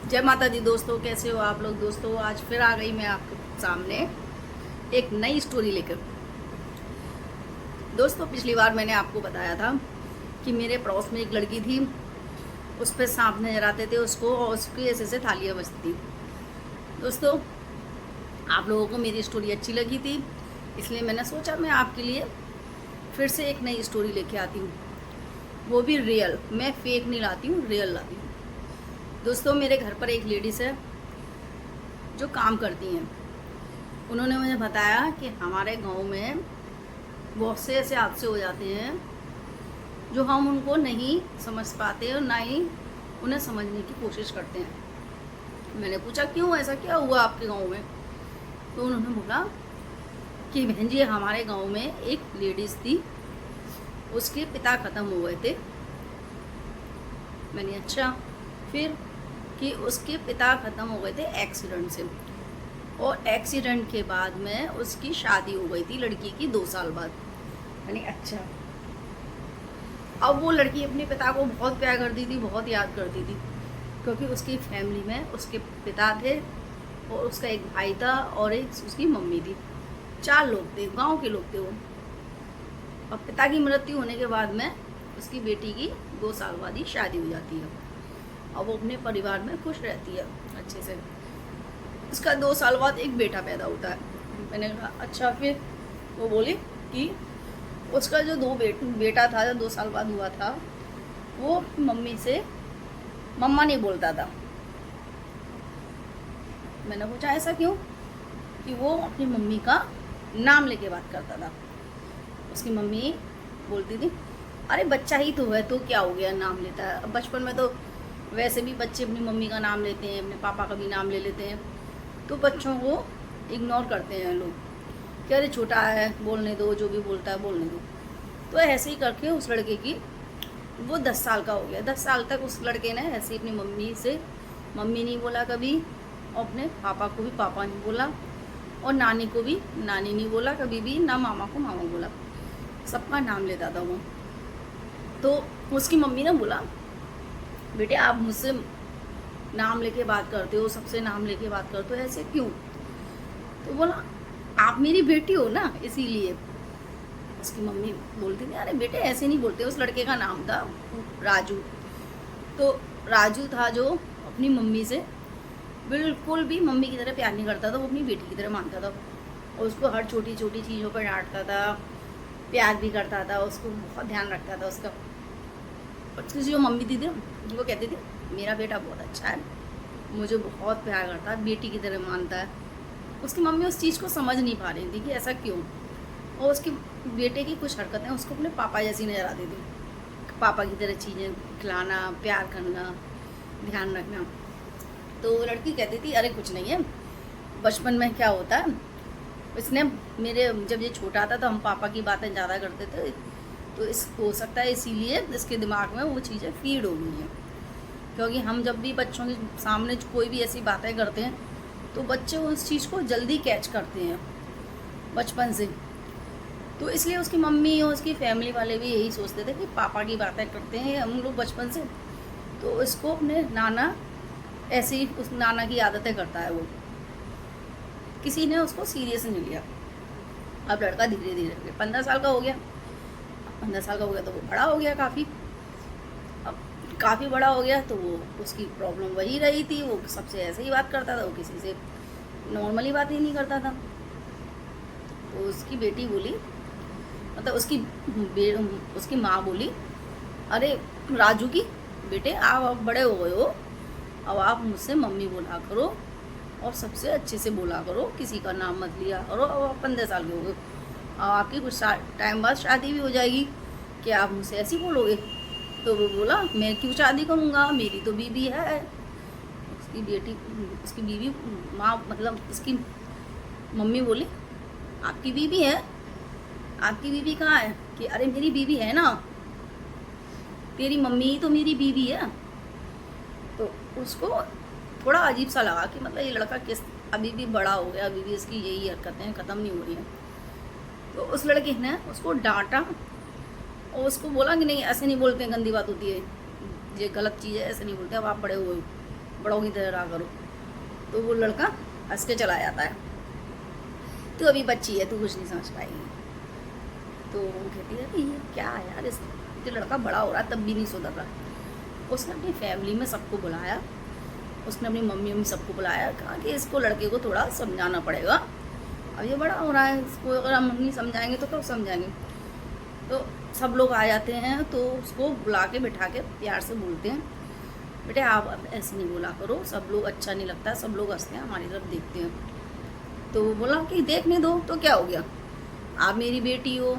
जय माता दी दोस्तों, कैसे हो आप लोग। दोस्तों आज फिर आ गई मैं आपके सामने एक नई स्टोरी लेकर। दोस्तों पिछली बार मैंने आपको बताया था कि मेरे पड़ोस में एक लड़की थी, उस पर सांप नजर आते थे उसको और उसकी ऐसे से थालियाँ बजती। दोस्तों आप लोगों को मेरी स्टोरी अच्छी लगी थी, इसलिए मैंने सोचा मैं आपके लिए फिर से एक नई स्टोरी लेके आती हूँ, वो भी रियल। मैं फेक नहीं लाती हूँ, रियल लाती हूँ। दोस्तों मेरे घर पर एक लेडीज़ है जो काम करती हैं। उन्होंने मुझे बताया कि हमारे गांव में बहुत से ऐसे हादसे हो जाते हैं जो हम उनको नहीं समझ पाते और ना ही उन्हें समझने की कोशिश करते हैं। मैंने पूछा क्यों, ऐसा क्या हुआ आपके गांव में। तो उन्होंने बोला कि बहन जी हमारे गांव में एक लेडीज़ थी, उसके पिता ख़त्म हो गए थे। मैंने अच्छा फिर कि उसके पिता ख़त्म हो गए थे एक्सीडेंट से, और एक्सीडेंट के बाद में उसकी शादी हो गई थी लड़की की 2 साल बाद। यानी अच्छा, अब वो लड़की अपने पिता को बहुत प्यार करती थी, बहुत याद करती थी, क्योंकि उसकी फैमिली में उसके पिता थे और उसका एक भाई था और एक उसकी मम्मी थी। 4 लोग थे, गांव के लोग थे वो। और पिता की मृत्यु होने के बाद में उसकी बेटी की 2 साल बाद ही शादी हो जाती है और वो अपने परिवार में खुश रहती है अच्छे से। उसका 2 साल बाद एक बेटा पैदा होता है। मैंने कहा अच्छा फिर। वो बोली कि उसका जो बेटा था, जो 2 साल बाद हुआ था, वो मम्मी से मम्मा नहीं बोलता था। मैंने पूछा ऐसा क्यों, कि वो अपनी मम्मी का नाम लेके बात करता था। उसकी मम्मी बोलती थी अरे बच्चा ही तो है, तो क्या हो गया, नाम लेता है। अब बचपन में तो वैसे भी बच्चे अपनी मम्मी का नाम लेते हैं, अपने पापा का भी नाम ले लेते हैं, तो बच्चों को इग्नोर करते हैं लोग कि अरे छोटा है, बोलने दो, जो भी बोलता है बोलने दो। तो ऐसे ही करके उस लड़के की, वो 10 साल का हो गया, 10 साल तक उस लड़के ने ऐसे ही अपनी मम्मी से मम्मी नहीं बोला कभी, और अपने पापा को भी पापा नहीं बोला, और नानी को भी नानी नहीं बोला कभी भी, ना मामा को मामा बोला। सबका नाम लेता था वो। तो उसकी मम्मी ने बोला बेटे आप मुझसे नाम लेके बात करते हो, सबसे नाम लेके बात करते हो, ऐसे क्यों। तो बोला आप मेरी बेटी हो ना, इसीलिए। उसकी मम्मी बोलती थी अरे बेटे ऐसे नहीं बोलते। उस लड़के का नाम था राजू। तो राजू था जो अपनी मम्मी से बिल्कुल भी मम्मी की तरह प्यार नहीं करता था, वो अपनी बेटी की तरह मानता था और उसको हर छोटी छोटी चीज़ों पर डांटता था, प्यार भी करता था, उसको बहुत ध्यान रखता था उसका। और उसकी जो मम्मी थी वो कहती थी मेरा बेटा बहुत अच्छा है, मुझे बहुत प्यार करता है, बेटी की तरह मानता है। उसकी मम्मी उस चीज़ को समझ नहीं पा रही थी कि ऐसा क्यों। और उसके बेटे की कुछ हरकतें उसको अपने पापा जैसी नज़र आती थी, पापा की तरह चीज़ें खिलाना, प्यार करना, ध्यान रखना। तो लड़की कहती थी अरे कुछ नहीं है, बचपन में क्या होता है, इसने मेरे जब ये छोटा था तो हम पापा की बातें ज़्यादा करते थे, तो इस हो सकता है इसीलिए इसके दिमाग में वो चीज़ें फीड हो गई हैं। क्योंकि हम जब भी बच्चों के सामने कोई भी ऐसी बातें करते हैं तो बच्चे उस चीज़ को जल्दी कैच करते हैं बचपन से। तो इसलिए उसकी मम्मी और उसकी फैमिली वाले भी यही सोचते थे कि पापा की बातें करते हैं हम लोग बचपन से, तो इसको अपने नाना ऐसे ही उस नाना की आदतें करता है वो। किसी ने उसको सीरियस नहीं लिया। अब लड़का धीरे धीरे 15 साल का हो गया। 15 साल का हो गया तो वो बड़ा हो गया काफ़ी। अब काफ़ी बड़ा हो गया तो वो उसकी प्रॉब्लम वही रही थी, वो सबसे ऐसे ही बात करता था, वो किसी से नॉर्मली बात ही नहीं करता था। तो उसकी बेटी बोली, मतलब उसकी माँ बोली अरे राजू की बेटे आप अब बड़े हो गए हो, अब आप मुझसे मम्मी बोला करो और सबसे अच्छे से बोला करो, किसी का नाम मत लिया करो। अब आप 15 साल के हो गए, अब आपकी कुछ टाइम बाद शादी भी हो जाएगी, कि आप मुझसे ऐसे ही बोलोगे। तो वो बोला मैं क्यों शादी करूँगा, मेरी तो बीवी है। उसकी बीवी माँ मतलब उसकी मम्मी बोली आपकी बीवी है, आपकी बीवी कहाँ है, कि अरे मेरी बीवी है ना, तेरी मम्मी ही तो मेरी बीवी है। तो उसको थोड़ा अजीब सा लगा कि मतलब ये लड़का किस, अभी भी बड़ा हो गया, अभी भी इसकी यही हरकतें ख़त्म नहीं हो रही हैं। तो उस लड़के ने उसको डांटा और उसको बोला कि नहीं ऐसे नहीं बोलते हैं, गंदी बात होती है, ये गलत चीज़ है, ऐसे नहीं बोलते, अब आप बड़े हुए हो। बड़ों की तरह रहा करो। तो वो लड़का हंस के चला जाता है, तू अभी बच्ची है, तू कुछ नहीं समझ पाएगी। तो वो कहती है ये क्या है यार, इस लड़का बड़ा हो रहा तब भी नहीं सुधर रहा। उसने अपनी फैमिली में सबको बुलाया, उसने अपनी मम्मी सबको बुलाया, कहा कि इसको लड़के को थोड़ा समझाना पड़ेगा, अब ये बड़ा हो रहा है, इसको अगर हम नहीं समझाएंगे तो कब समझाएंगे। तो सब लोग आ जाते हैं, तो उसको बुला के बिठा के प्यार से बोलते हैं, बेटे आप अब ऐसे नहीं बोला करो, सब लोग अच्छा नहीं लगता, सब लोग हंसते हैं, हमारी तरफ देखते हैं। तो वो बोला कि देखने दो, तो क्या हो गया, आप मेरी बेटी हो,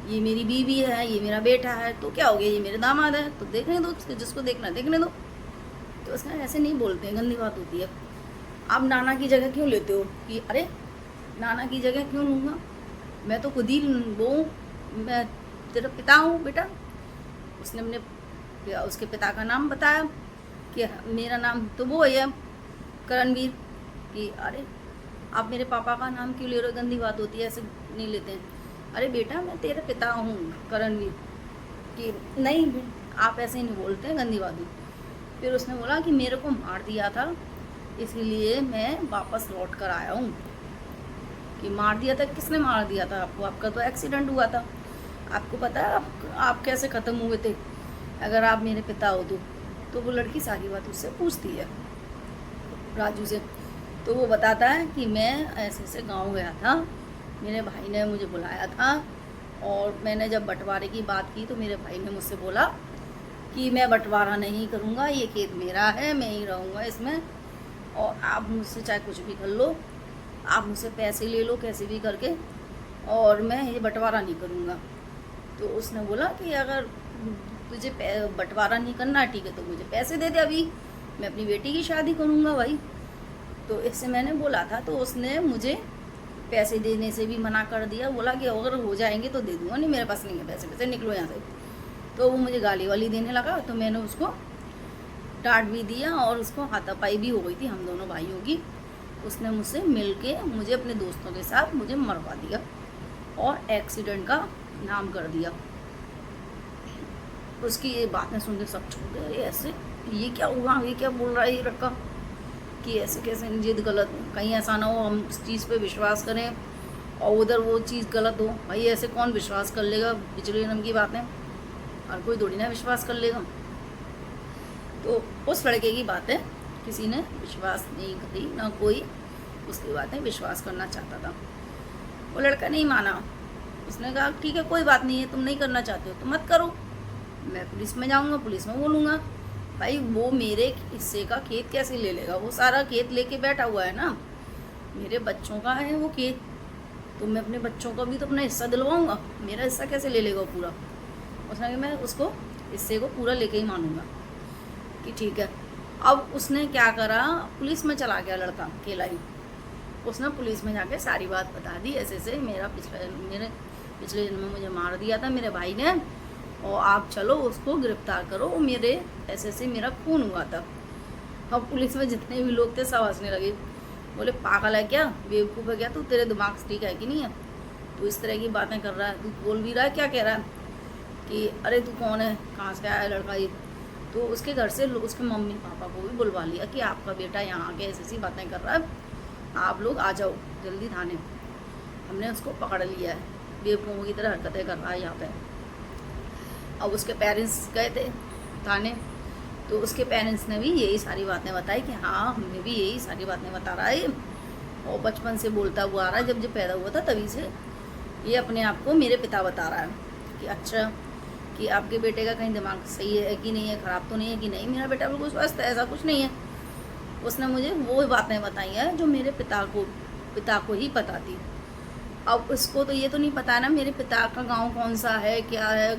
ये मेरी बीवी है, ये मेरा बेटा है, तो क्या हो गया, ये मेरे दामाद है, तो देखने दो, जिसको देखना है देखने दो। तो उसका ऐसे नहीं बोलते हैं, गंदी बात होती है। आप नाना की जगह क्यों लेते हो, कि अरे नाना की जगह क्यों लूँगा, मैं तो खुद ही वो, मैं तेरा पिता हूँ बेटा। उसने अपने उसके पिता का नाम बताया कि मेरा नाम तो वो है करणवीर, कि अरे आप मेरे पापा का नाम क्यों ले रहे हो, गंदी बात होती है, ऐसे नहीं लेते हैं। अरे बेटा मैं तेरा पिता हूँ करणवीर, कि नहीं आप ऐसे ही नहीं बोलते हैं, गंदी बात हुई। फिर उसने बोला कि मेरे को मार दिया था, इसीलिए मैं वापस लौट कर आया हूँ। कि मार दिया था, किसने मार दिया था आपको, आपका तो एक्सीडेंट हुआ था, आपको पता है आप कैसे ख़त्म हुए थे, अगर आप मेरे पिता हो तो वो लड़की सारी बात उससे पूछती है, राजू से। तो वो बताता है कि मैं ऐसे ऐसे गांव गया था, मेरे भाई ने मुझे बुलाया था, और मैंने जब बंटवारे की बात की तो मेरे भाई ने मुझसे बोला कि मैं बंटवारा नहीं करूँगा, ये खेत मेरा है, मैं ही रहूँगा इसमें, और आप मुझसे चाहे कुछ भी कर लो, आप मुझसे पैसे ले लो कैसे भी करके, और मैं ये बंटवारा नहीं करूँगा। तो उसने बोला कि अगर तुझे बंटवारा नहीं करना ठीक है तो मुझे पैसे दे दे, अभी मैं अपनी बेटी की शादी करूँगा भाई। तो इससे मैंने बोला था, तो उसने मुझे पैसे देने से भी मना कर दिया, बोला कि अगर हो जाएंगे तो दे दूँगा, नहीं मेरे पास नहीं है पैसे, पैसे निकलो यहाँ से। तो वो मुझे गाली वाली देने लगा, तो मैंने उसको डांट भी दिया, और उसको हाथापाई भी हो गई थी हम दोनों भाइयों की। उसने मुझसे मिल के मुझे अपने दोस्तों के साथ मुझे मरवा दिया और एक्सीडेंट का नाम कर दिया। उसकी ये बातें सुन के सब छोड़ गए, अरे ऐसे ये क्या हुआ, ये क्या बोल रहा है ये लड़का, कि ऐसे कैसे, ये गलत, कहीं ऐसा ना हो हम उस चीज़ पे विश्वास करें और उधर वो चीज़ गलत हो। भाई ऐसे कौन विश्वास कर लेगा, पिछले जन्म की बातें हर कोई थोड़ी ना विश्वास कर लेगा। तो उस लड़के की बातें किसी ने विश्वास नहीं करी, ना कोई उसकी बातें विश्वास करना चाहता था। वो लड़का नहीं माना, उसने कहा ठीक है कोई बात नहीं है, तुम नहीं करना चाहते हो तो मत करो, मैं पुलिस में जाऊंगा, पुलिस में बोलूँगा। भाई वो मेरे हिस्से का खेत कैसे ले लेगा, वो सारा खेत लेके बैठा हुआ है ना, मेरे बच्चों का है वो खेत, तो मैं अपने बच्चों को भी तो अपना हिस्सा दिलवाऊंगा, मेरा हिस्सा कैसे ले लेगा पूरा। उसने कहा मैं उसको हिस्से को पूरा लेके ही मानूंगा कि ठीक है। अब उसने क्या करा, पुलिस में चला गया लड़का अकेला ही। उसने पुलिस में जाके सारी बात बता दी, ऐसे ऐसे मेरे पिछले जन्म में मुझे मार दिया था मेरे भाई ने, और आप चलो उसको गिरफ्तार करो, मेरे ऐसे ऐसे मेरा खून हुआ था। अब पुलिस में जितने भी लोग थे सब हंसने लगे, बोले पागल है क्या, बेवकूफ़ है क्या तू, तेरे दिमाग ठीक है कि नहीं है, तू इस तरह की बातें कर रहा है, तू बोल भी रहा है क्या कह रहा है कि अरे तू कौन है, कहाँ से आया लड़का ये। तो उसके घर से उसके मम्मी पापा को भी बुलवा लिया कि आपका बेटा यहाँ आके ऐसी ऐसी बातें कर रहा है, आप लोग आ जाओ जल्दी थाने, हमने उसको पकड़ लिया है, बेवकूफ़ों की तरह हरकतें कर रहा है यहाँ पे। अब उसके पेरेंट्स गए थे थाने, तो उसके पेरेंट्स ने भी यही सारी बातें बताई कि हाँ हमें भी यही सारी बातें बता रहा है, और बचपन से बोलता हुआ आ रहा है, जब पैदा हुआ था तभी से ये अपने आप को मेरे पिता बता रहा है कि अच्छा कि आपके बेटे का कहीं दिमाग सही है कि नहीं है, ख़राब तो नहीं है कि नहीं, मेरा बेटा बिल्कुल स्वस्थ है, ऐसा कुछ नहीं है। उसने मुझे वो बातें बताई हैं जो मेरे पिता को ही पता थी। अब उसको तो ये तो नहीं पता ना मेरे पिता का गांव कौन सा है, क्या है,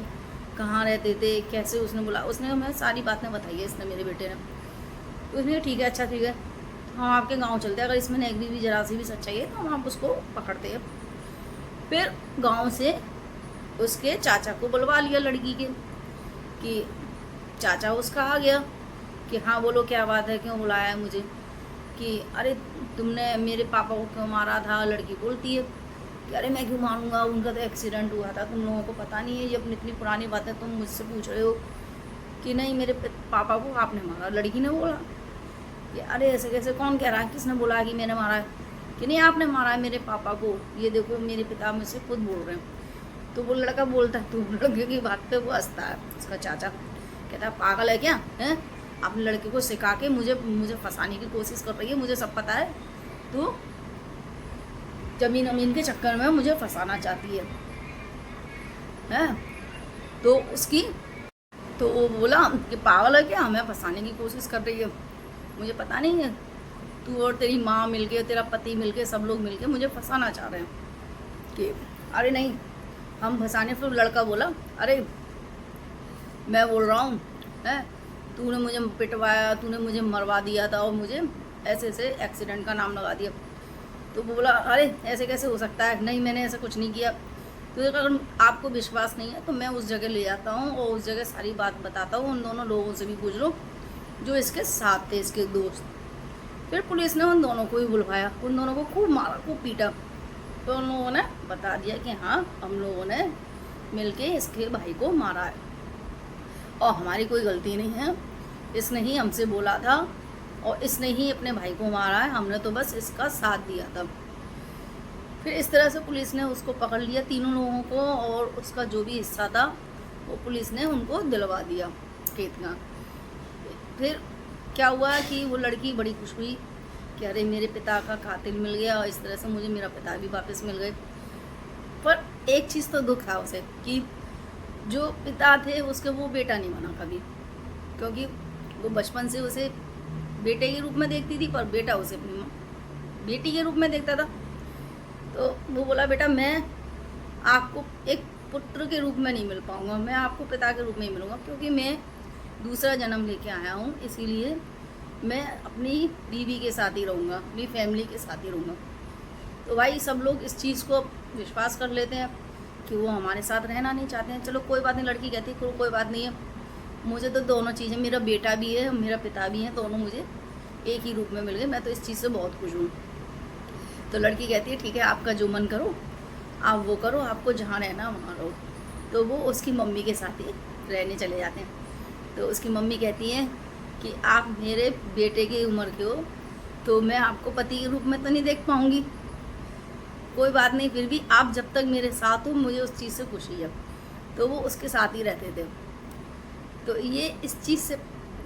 कहाँ रहते थे, कैसे, उसने बोला, उसने हमें सारी बातें बताई है इसने मेरे बेटे ने। तो उसने कहा ठीक है, अच्छा ठीक है, हम आपके गांव चलते हैं, अगर इसमें एक भी जरा सी भी सच्चाई है तो हम आप उसको पकड़ते हैं। फिर गांव से उसके चाचा को बुलवा लिया लड़की के, कि चाचा उसका आ गया कि हाँ बोलो क्या बात है, क्यों बुलाया है मुझे, कि अरे तुमने मेरे पापा को क्यों मारा था। लड़की बोलती है कि अरे मैं क्यों मारूंगा, उनका तो एक्सीडेंट हुआ था, तुम लोगों को पता नहीं है, ये अपनी इतनी पुरानी बातें तुम मुझसे पूछ रहे हो कि नहीं मेरे पापा को आपने मारा। लड़की ने बोला कि अरे ऐसे कैसे, कौन कह रहा है, किसने बोला कि मैंने मारा है, कि नहीं आपने मारा है मेरे पापा को, ये देखो मेरे पिता मुझसे खुद बोल रहे हैं। तो वो लड़का बोलता है, तो लड़के की बात पे वो हंसता है, उसका चाचा कहता है पागल है क्या है, अपने लड़के को सिखा के मुझे फंसाने की कोशिश कर रही है, मुझे सब पता है, तो जमीन अमीन के चक्कर में मुझे फंसाना चाहती है। तो उसकी तो वो बोला कि पागल है क्या, हमें फंसाने की कोशिश कर रही है, मुझे पता नहीं है, तू और तेरी माँ मिलके, तेरा पति मिलके, सब लोग मिलके मुझे फंसाना चाह रहे हैं कि अरे नहीं हम फंसाने। फिर लड़का बोला अरे मैं बोल रहा हूँ है, तूने मुझे पिटवाया, तूने मुझे मरवा दिया था और मुझे ऐसे ऐसे एक्सीडेंट का नाम लगा दिया। तो वो बोला अरे ऐसे कैसे हो सकता है, नहीं मैंने ऐसा कुछ नहीं किया। तो अगर आपको विश्वास नहीं है तो मैं उस जगह ले जाता हूँ और उस जगह सारी बात बताता हूँ, उन दोनों लोगों से भी पूछ लो जो इसके साथ थे, इसके दोस्त। फिर पुलिस ने उन दोनों को ही बुलवाया, उन दोनों को खूब मारा, खूब पीटा। तो उन लोगों ने बता दिया कि हाँ हम लोगों ने मिलके इसके भाई को मारा है और हमारी कोई गलती नहीं है, इसने ही हमसे बोला था और इसने ही अपने भाई को मारा है, हमने तो बस इसका साथ दिया था। फिर इस तरह से पुलिस ने उसको पकड़ लिया, तीनों लोगों को, और उसका जो भी हिस्सा था वो पुलिस ने उनको दिलवा दिया खेत का। फिर क्या हुआ कि वो लड़की बड़ी खुश हुई कि अरे मेरे पिता का कातिल मिल गया और इस तरह से मुझे मेरा पिता भी वापस मिल गए। पर एक चीज़ तो दुख था उसे कि जो पिता थे उसके वो बेटा नहीं बना कभी, क्योंकि वो बचपन से उसे बेटे के रूप में देखती थी, पर बेटा उसे अपनी बेटी के रूप में देखता था। तो वो बोला बेटा मैं आपको एक पुत्र के रूप में नहीं मिल पाऊँगा, मैं आपको पिता के रूप में ही मिलूँगा, क्योंकि मैं दूसरा जन्म लेके आया हूँ, इसीलिए मैं अपनी बीवी के साथ ही रहूँगा, अपनी फैमिली के साथ ही रहूँगा। तो भाई सब लोग इस चीज़ को विश्वास कर लेते हैं कि वो हमारे साथ रहना नहीं चाहते हैं। चलो कोई बात नहीं, लड़की कहती है कोई बात नहीं है, मुझे तो दोनों चीज़ें, मेरा बेटा भी है मेरा पिता भी है, दोनों मुझे एक ही रूप में मिल गए, मैं तो इस चीज़ से बहुत खुश हूँ। तो लड़की कहती है ठीक है आपका जो मन करो आप वो करो, आपको जहाँ रहना वहाँ रहो। तो वो उसकी मम्मी के साथ ही रहने चले जाते हैं। तो उसकी मम्मी कहती है कि आप मेरे बेटे की उम्र के हो तो मैं आपको पति के रूप में तो नहीं देख पाऊँगी, कोई बात नहीं, फिर भी आप जब तक मेरे साथ हो मुझे उस चीज़ से खुशी है। तो वो उसके साथ ही रहते थे। तो ये इस चीज़ से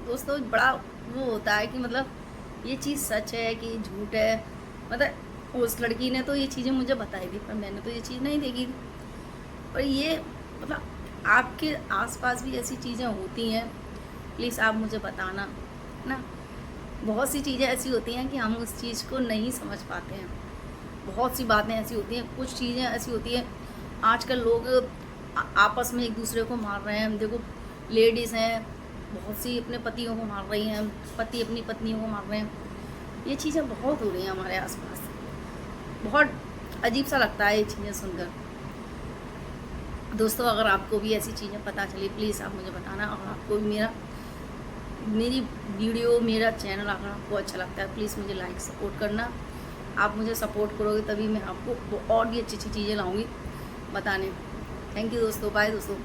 दोस्तों बड़ा वो होता है कि मतलब ये चीज़ सच है कि झूठ है। मतलब उस लड़की ने तो ये चीज़ें मुझे बताई थी, पर मैंने तो ये चीज़ नहीं देखी थी। पर ये मतलब आपके आसपास भी ऐसी चीज़ें होती हैं, प्लीज़ आप मुझे बताना ना। बहुत सी चीज़ें ऐसी होती हैं कि हम उस चीज़ को नहीं समझ पाते हैं, बहुत सी बातें ऐसी होती हैं, कुछ चीज़ें ऐसी होती हैं। आजकल लोग आपस में एक दूसरे को मार रहे हैं, देखो लेडीज़ हैं बहुत सी अपने पतियों को मार रही हैं, पति अपनी पत्नियों को मार रहे हैं, ये चीज़ें बहुत हो रही हैं हमारे आसपास। बहुत अजीब सा लगता है ये चीज़ें सुनकर। दोस्तों अगर आपको भी ऐसी चीज़ें पता चली प्लीज़ आप मुझे बताना। और आपको भी मेरी वीडियो मेरा चैनल अगर आपको अच्छा लगता है प्लीज़ मुझे लाइक सपोर्ट करना। आप मुझे सपोर्ट करोगे तभी मैं आपको और भी अच्छी अच्छी चीज़ें लाऊंगी बताने। थैंक यू दोस्तों, बाय दोस्तों।